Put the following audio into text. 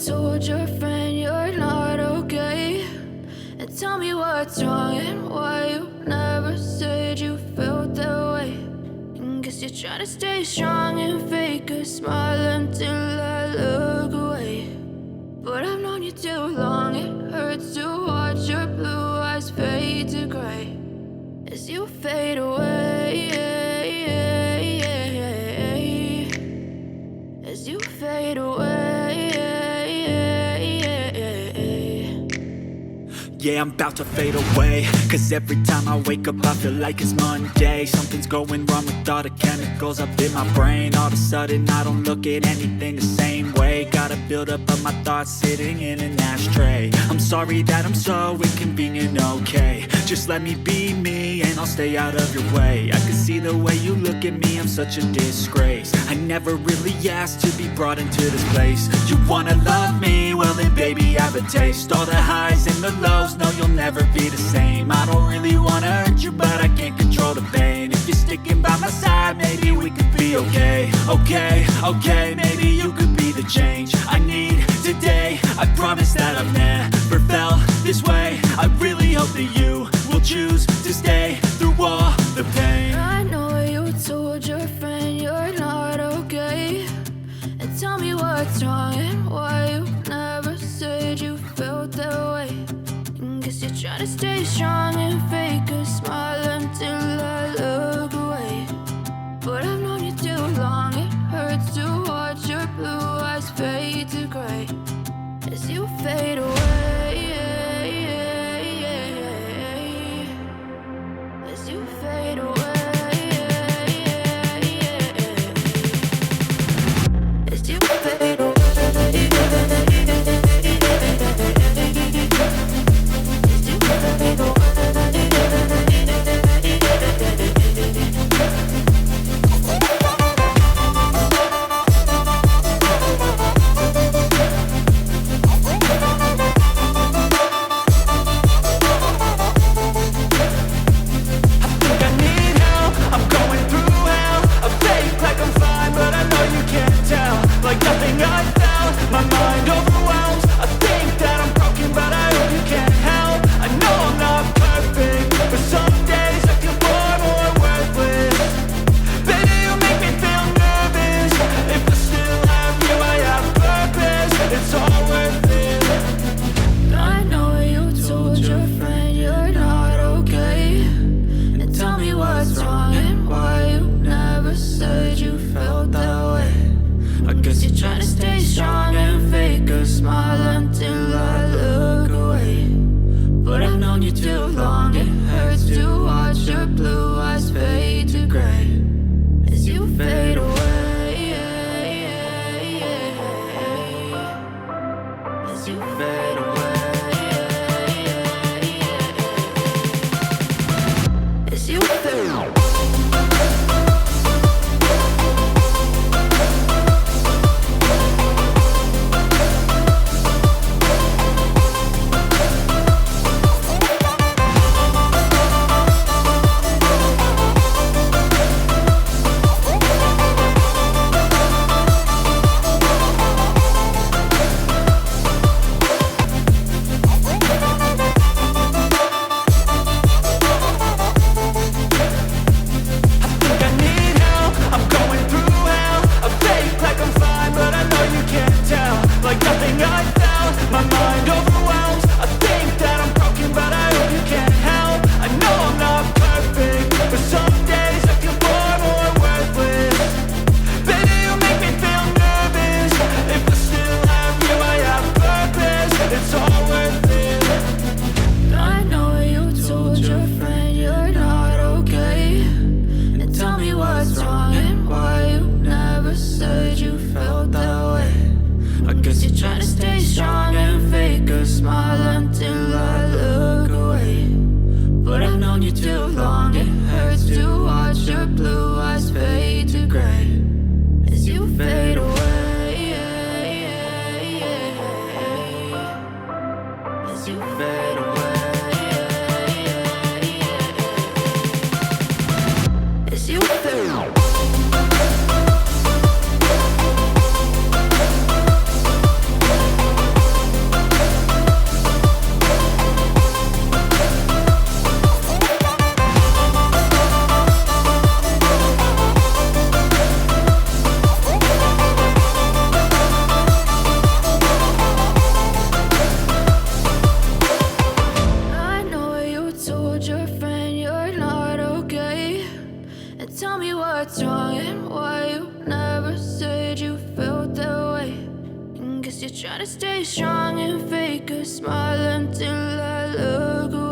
told your friend you're not okay? And tell me what's wrong and why you never said you felt that way. And guess you're trying to stay strong and fake a smile until I look away. But I've known you too long, it hurts to watch your blue eyes fade to gray as you fade away, as you fade away. Yeah, I'm about to fade away, cause every time I wake up I feel like it's Monday. Something's going wrong with all the chemicals up in my brain. All of a sudden I don't look at anything the same way. Got a buildup of my thoughts sitting in an ashtray. I'm sorry that I'm so inconvenient, okay? Just let me be me and I'll stay out of your way. I can see the way you look at me, I'm such a disgrace. I never really asked to be brought into this place. You wanna love me? Well then baby I have a taste. All the highs and the lows, no you'll never be the same. I don't really wanna hurt you but I can't control the pain. If you're sticking by my side maybe we could be okay. Okay, maybe you could be the change I need today. I promise that I've never felt this way. I really hope that you will choose to stay through all the pain. I know you told your friend you're not okay. And tell me what's wrong and why you never said you felt that way. And guess you're trying to stay strong and fake a smile until I look away. But I've known you too long, it hurts to watch your blue eyes fade to gray as you fade away, as you fade away, as you fade away. Tell me what's wrong and why you never said you felt that way. Guess you're trying to stay strong and fake a smile until I look away.